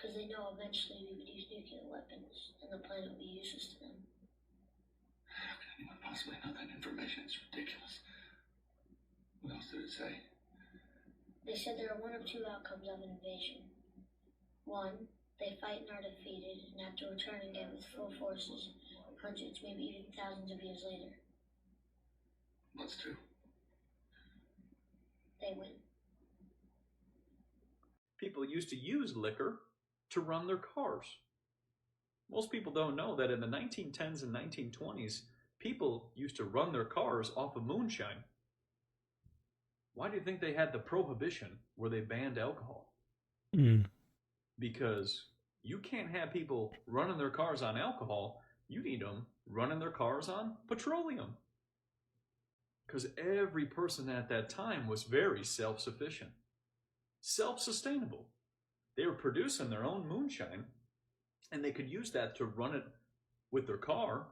Because they know eventually we would use nuclear weapons, and the planet will be useless to them. How can anyone possibly know that information? It's ridiculous. What else did it say? They said there are one of two outcomes of an invasion. One, they fight and are defeated, and have to return again with full forces, hundreds, maybe even thousands of years later. What's two? They win. People used to use liquor to run their cars. Most people don't know that in the 1910s and 1920s, people used to run their cars off of moonshine. Why do you think they had the prohibition where they banned alcohol? Because you can't have people running their cars on alcohol. You need them running their cars on petroleum. Because every person at that time was very self-sufficient, self-sustainable. They were producing their own moonshine, and they could use that to run it with their car,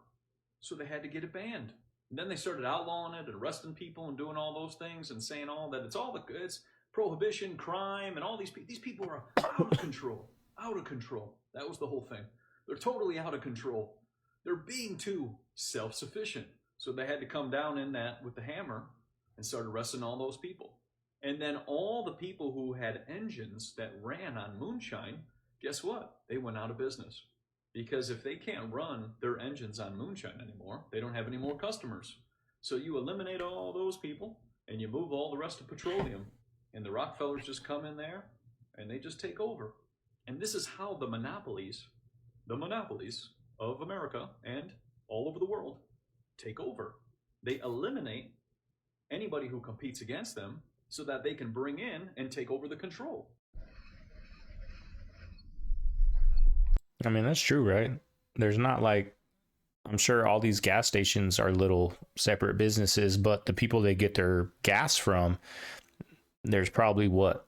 so they had to get it banned. And then they started outlawing it and arresting people and doing all those things and saying all that it's prohibition, crime, and all these people are out of control. Out of control. That was the whole thing. They're totally out of control. They're being too self-sufficient. So they had to come down in that with the hammer and start arresting all those people. And then all the people who had engines that ran on moonshine, guess what? They went out of business. Because if they can't run their engines on moonshine anymore, they don't have any more customers. So you eliminate all those people and you move all the rest to petroleum. And the Rockefellers just come in there and they just take over. And this is how the monopolies of America and all over the world take over. They eliminate anybody who competes against them so that they can bring in and take over the control. I mean, that's true, right? There's not like, I'm sure all these gas stations are little separate businesses, but the people they get their gas from, there's probably what,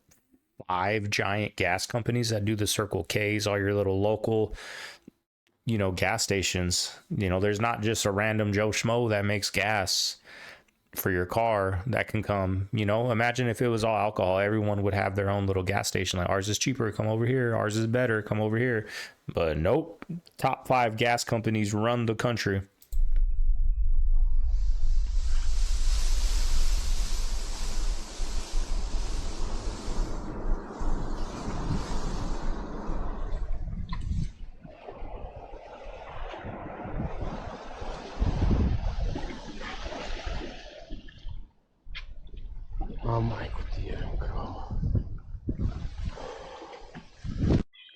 5 giant gas companies that do the Circle K's, all your little local, gas stations. There's not just a random Joe Schmo that makes gas for your car that can come. Imagine if it was all alcohol, everyone would have their own little gas station. Like, ours is cheaper, come over here. Ours is better, come over here. But nope, top 5 gas companies run the country. Oh my dear girl.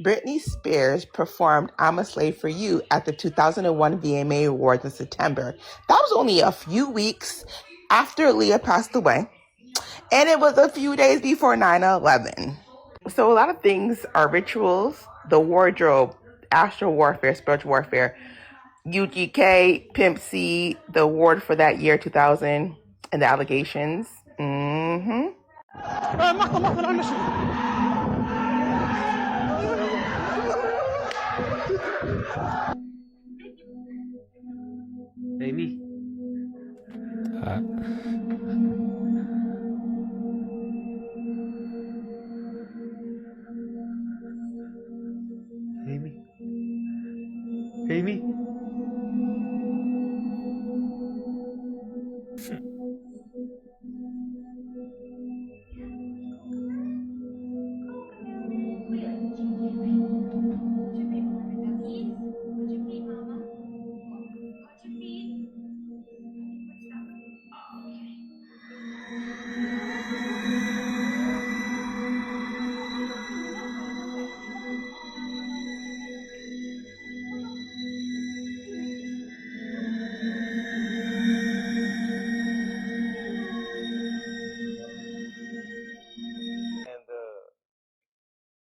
Britney Spears performed I'm a Slave for You at the 2001 VMA Awards in September. That was only a few weeks after Leah passed away, and it was a few days before 9/11. So a lot of things are rituals, the wardrobe, astral warfare, spiritual warfare, UGK, Pimp C, the award for that year, 2000, and the allegations. Amy. Amy. Amy.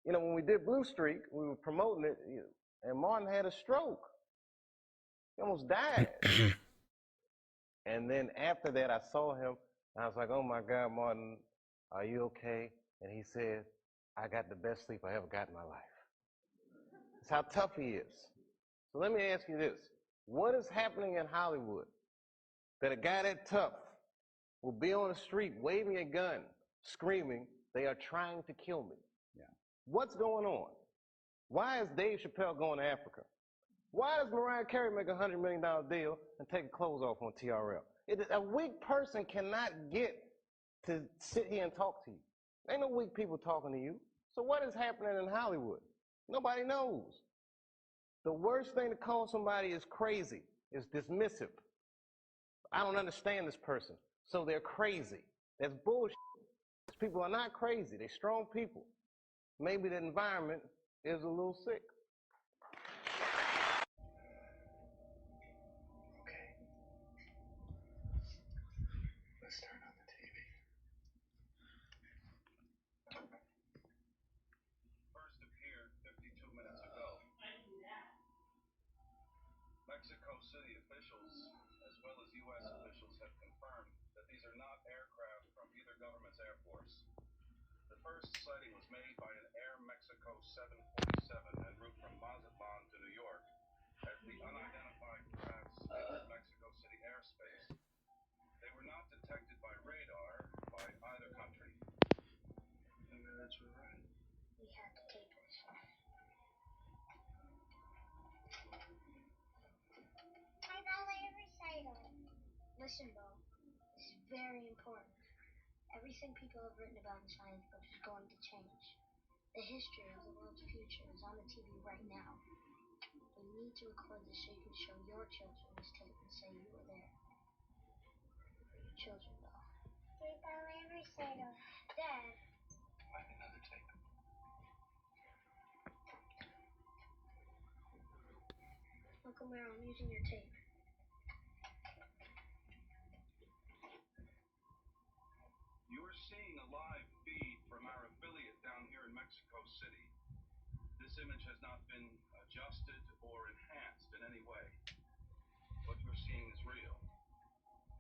And when we did Blue Streak, we were promoting it, and Martin had a stroke. He almost died. And then after that, I saw him, and I was like, oh my God, Martin, are you okay? And he said, I got the best sleep I ever got in my life. That's how tough he is. So let me ask you this. What is happening in Hollywood that a guy that tough will be on the street waving a gun, screaming, they are trying to kill me? Yeah. What's going on? Why is Dave Chappelle going to Africa? Why does Mariah Carey make a $100 million deal and take clothes off on TRL? A weak person cannot get to sit here and talk to you. Ain't no weak people talking to you. So what is happening in Hollywood? Nobody knows. The worst thing to call somebody is crazy, is dismissive. I don't understand this person, so they're crazy. That's bullshit. These people are not crazy. They're strong people. Maybe the environment is a little sick. Let's turn on the TV. First appeared 52 minutes ago. Mexico City officials, as well as U.S. officials, have confirmed that these are not aircraft from either government's air force. The first sighting was made by an Air Mexico 747 en route from Mazatlan to New York as the unidentified crafts entered Mexico City airspace. They were not detected by radar by either country. Maybe that's right. We have to take this. High Valley recital. Listen, Bo. This is very important. Everything people have written about in science books is going to change. The history of the world's future is on the TV right now. We need to record this so you can show your children this tape and say you were there. Your children, though. High Valley recital. Dad. Find another tape. Uncle Merrill, I'm using your tape. You are seeing a live feed from our affiliate down here in Mexico City. This image has not been adjusted or enhanced in any way. What you're seeing is real.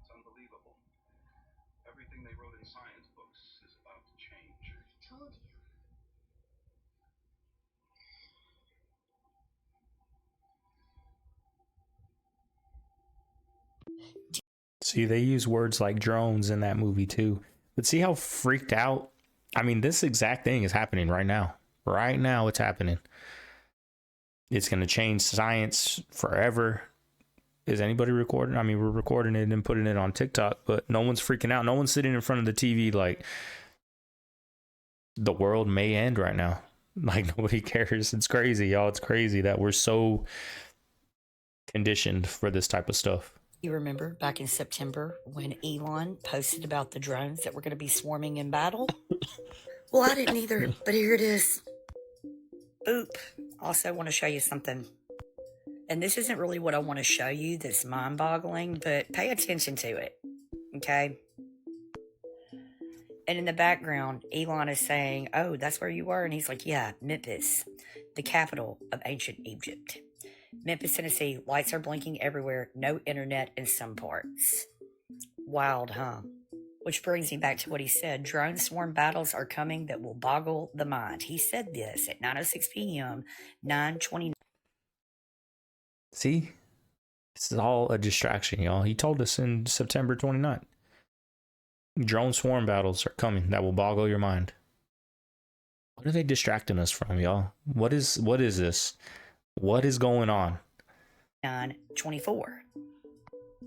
It's unbelievable. Everything they wrote in science books is about to change. I told you. See, they use words like drones in that movie too. But see how freaked out? I mean, this exact thing is happening right now. Right now, it's happening. It's going to change science forever. Is anybody recording? I mean, we're recording it and putting it on TikTok, but no one's freaking out. No one's sitting in front of the TV like the world may end right now. Like, nobody cares. It's crazy, y'all. It's crazy that we're so conditioned for this type of stuff. You remember back in September when Elon posted about the drones that were going to be swarming in battle? Well, I didn't either, but here it is. Oop. Also want to show you something. And this isn't really what I want to show you that's mind-boggling, but pay attention to it, okay? And in the background, Elon is saying, oh, that's where you were? And he's like, yeah, Memphis, the capital of ancient Egypt. Memphis, Tennessee, lights are blinking everywhere, no internet in some parts. Wild, huh? Which brings me back to what he said. Drone swarm battles are coming that will boggle the mind. He said this at 9:06 p.m., 9:29. See? This is all a distraction, y'all. He told us in September 29th. Drone swarm battles are coming that will boggle your mind. What are they distracting us from, y'all? What is this? What is going on? 9:24.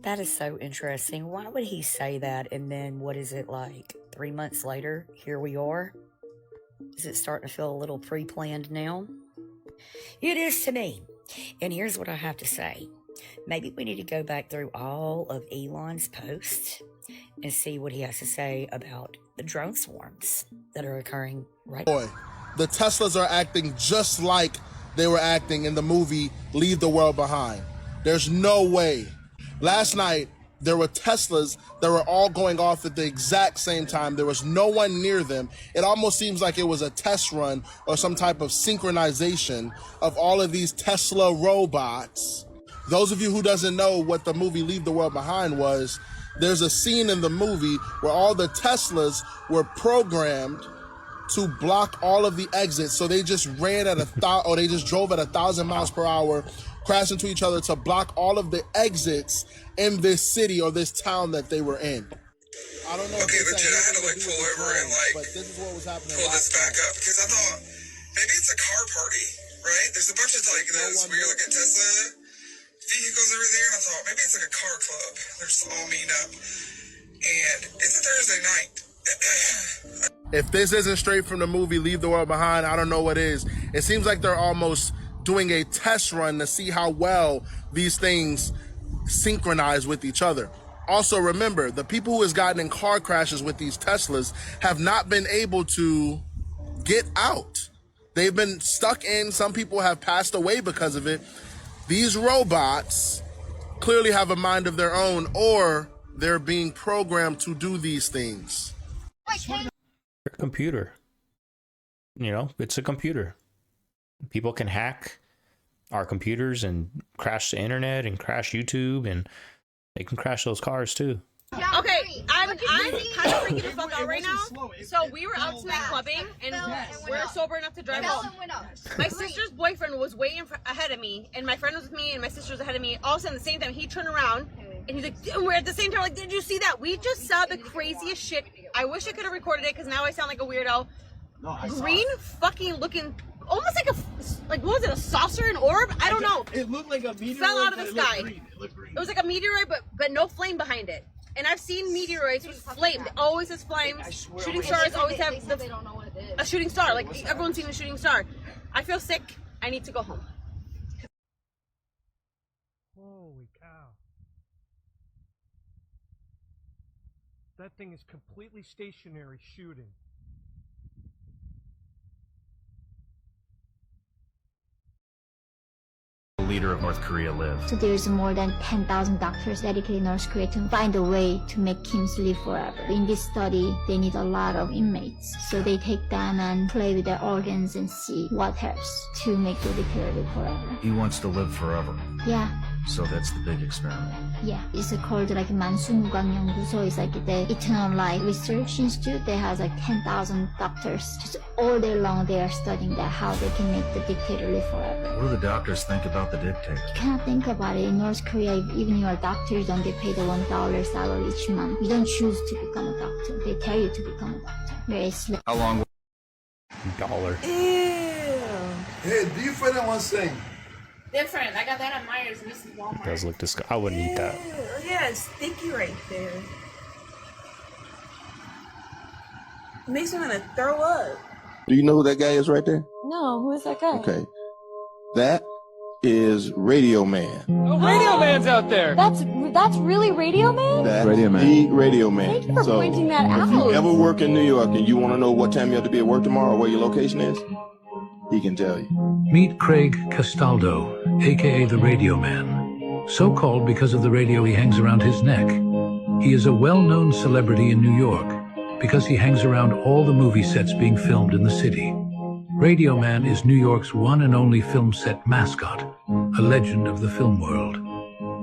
That is so interesting. Why would he say that? And then what is it like? 3 months later, here we are. Is it starting to feel a little pre-planned now? It is to me. And here's what I have to say. Maybe we need to go back through all of Elon's posts and see what he has to say about the drone swarms that are occurring right now. Boy, the Teslas are acting just like they were acting in the movie Leave the World Behind. There's no way. Last night, there were Teslas that were all going off at the exact same time. There was no one near them. It almost seems like it was a test run or some type of synchronization of all of these Tesla robots. Those of you who doesn't know what the movie Leave the World Behind was, there's a scene in the movie where all the Teslas were programmed to block all of the exits. So they just ran at they just drove at 1,000 miles per hour, crashed into each other to block all of the exits in this city or this town that they were in. I don't know. Okay, legit, I had to like pull over and like but this is what was happening. pull this back up because I thought maybe it's a car party, right? There's a bunch of like those where you look at Tesla vehicles over there, and I thought maybe it's like a car club. They're just all meeting up, and it's a Thursday night. If this isn't straight from the movie Leave the World Behind, I don't know what is. It seems like they're almost doing a test run to see how well these things synchronize with each other. Also, remember, the people who has gotten in car crashes with these Teslas have not been able to get out. They've been stuck in. Some people have passed away because of it. These robots clearly have a mind of their own, or they're being programmed to do these things. A computer. You know, it's a computer. People can hack our computers and crash the internet and crash YouTube, and they can crash those cars too. Okay, I'm kind of freaking the fuck out right now. So we were out tonight clubbing, and we're sober enough to drive home. My sister's boyfriend was waiting ahead of me, and my friend was with me, and my sister was ahead of me. All of a sudden, at the same time, he turned around, and he's like, we're at the same time, like, did you see that? We just saw the craziest shit. I wish I could have recorded it, because now I sound like a weirdo. Green fucking looking, almost like what was it, a saucer, an orb? I don't know. It looked like a meteorite. Fell out of the sky. It was like a meteorite, but no flame behind it. And I've seen meteorites with flame. It always has flames. Shooting stars always have a shooting star. Like, everyone's seen a shooting star. I feel sick. I need to go home. Holy cow. That thing is completely stationary shooting. Leader of North Korea live. So there's more than 10,000 doctors dedicated in North Korea to find a way to make Kims live forever. In this study, they need a lot of inmates. So they take them and play with their organs and see what helps to make the dictator live forever. He wants to live forever. Yeah. So that's the big experiment. Yeah, it's called like 만수무강 연구소. It's like the Eternal Life Research Institute. They has like 10,000 doctors. Just all day long they are studying that, how they can make the dictator live forever. What do the doctors think about the dictator? You cannot think about it. In North Korea, even you are a doctor, you don't get paid a $1 salary each month. You don't choose to become a doctor. They tell you to become a doctor. Very slow. How long? $1. Ew. Hey, do you find that one thing? Different. I got that at Myers and this is Walmart. Does look disgusting. I wouldn't eat that. Yeah, it's sticky right there. It makes me want to throw up. Do you know who that guy is right there? No, who is that guy? Okay. That is Radio Man. Oh, Radio Man's out there. That's really Radio Man? That's Radio Man. The Radio Man. Thank you for pointing that out. If you ever work in New York and you want to know what time you have to be at work tomorrow or where your location is, he can tell you. Meet Craig Castaldo, aka the Radio Man, so called because of the radio he hangs around his neck. He is a well-known celebrity in New York because he hangs around all the movie sets being filmed in the city. Radio Man is New York's one and only film set mascot, a legend of the film world.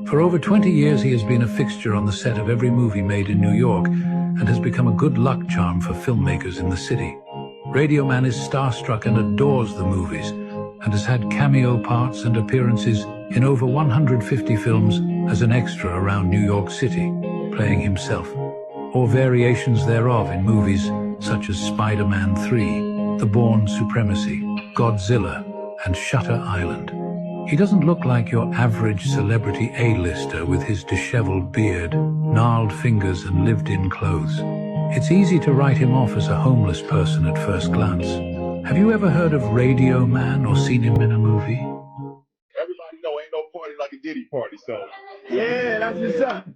For over 20 years he has been a fixture on the set of every movie made in New York and has become a good luck charm for filmmakers in the city. Radio Man is starstruck and adores the movies and has had cameo parts and appearances in over 150 films as an extra around New York City, playing himself, or variations thereof in movies such as Spider-Man 3, The Bourne Supremacy, Godzilla, and Shutter Island. He doesn't look like your average celebrity A-lister with his disheveled beard, gnarled fingers, and lived-in clothes. It's easy to write him off as a homeless person at first glance. Have you ever heard of Radio Man or seen him in a movie? Everybody know ain't no party like a Diddy party, so. Yeah, that's what's up.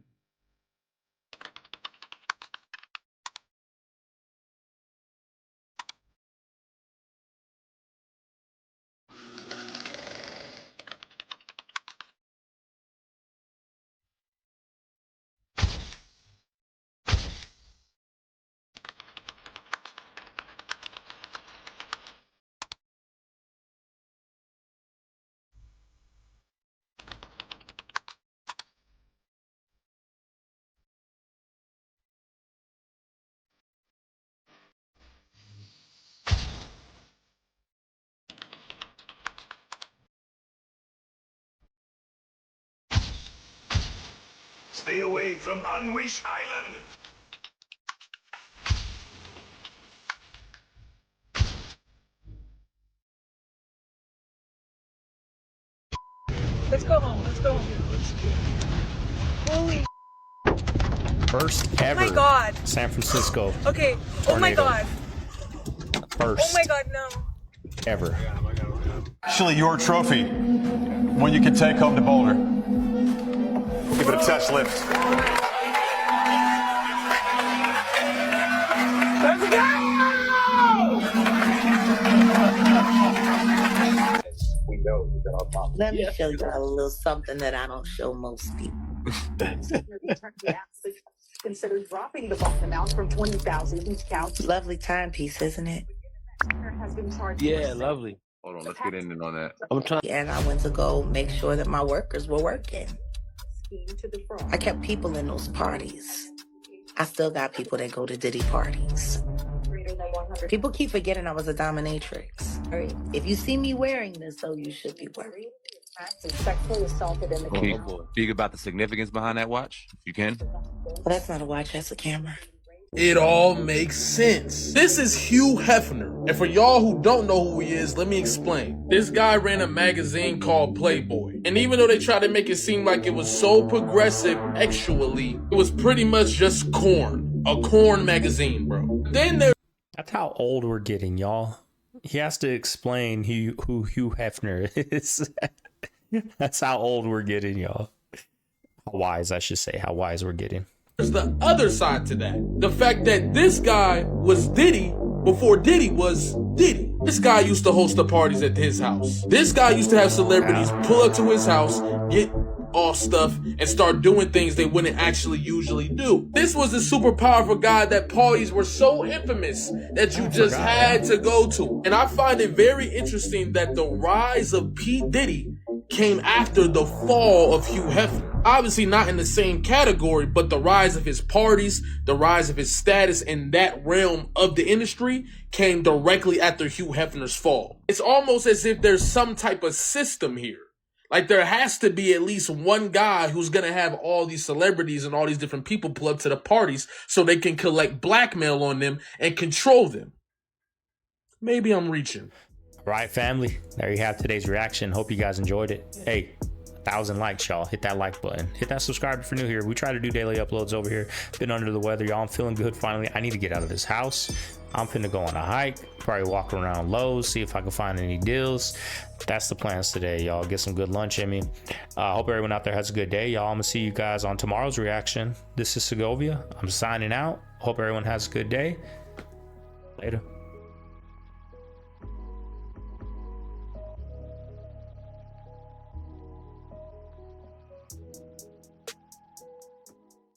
Stay away from Unwish Island. Let's go. Holy. First ever. Oh my God. San Francisco. Okay. Oh my tornado. God. First. Oh my God, no. Ever. Actually, your trophy, one you can take home to Boulder. Give it a test lift. Let's go! We know that our mom. Let me show you a little something that I don't show most people. Consider dropping the bond amount from 20,000 each count. Lovely timepiece, isn't it? Yeah, lovely. Hold on, let's get in on that. I'm trying. And I went to go make sure that my workers were working. I kept people in those parties. I still got people that go to Diddy parties. People keep forgetting I was a dominatrix. If you see me wearing this, though, you should be worried. Sexually assaulted in the Can you speak about the significance behind that watch, if you can? Well, that's not a watch, that's a camera. It all makes sense. This is Hugh Hefner. And for y'all who don't know who he is, let me explain. This guy ran a magazine called Playboy. And even though they tried to make it seem like it was so progressive sexually, it was pretty much just corn. A corn magazine, bro. Then there. That's how old we're getting, y'all. He has to explain who Hugh Hefner is. That's how old we're getting, y'all. How wise, I should say. How wise we're getting. There's the other side to that. The fact that this guy was Diddy before Diddy was Diddy. This guy used to host the parties at his house. This guy used to have celebrities pull up to his house, get off stuff, and start doing things they wouldn't actually usually do. This was a super powerful guy that parties were so infamous that you just had to go to. And I find it very interesting that the rise of P. Diddy came after the fall of Hugh Hefner. Obviously not in the same category, but the rise of his parties, the rise of his status in that realm of the industry came directly after Hugh Hefner's fall. It's almost as if there's some type of system here. Like there has to be at least one guy who's going to have all these celebrities and all these different people pull up to the parties so they can collect blackmail on them and control them. Maybe I'm reaching. All right, family. There you have today's reaction. Hope you guys enjoyed it. Hey, 1,000 likes, y'all. Hit that like button. Hit that subscribe if you're new here. We try to do daily uploads over here. Been under the weather, y'all. I'm feeling good finally. I need to get out of this house. I'm finna go on a hike, probably walk around Lowe's, see if I can find any deals. That's the plans today, y'all. Get some good lunch in me. Hope everyone out there has a good day, y'all. I'm gonna see you guys on tomorrow's reaction. This is Segovia. I'm signing out. Hope everyone has a good day. Later.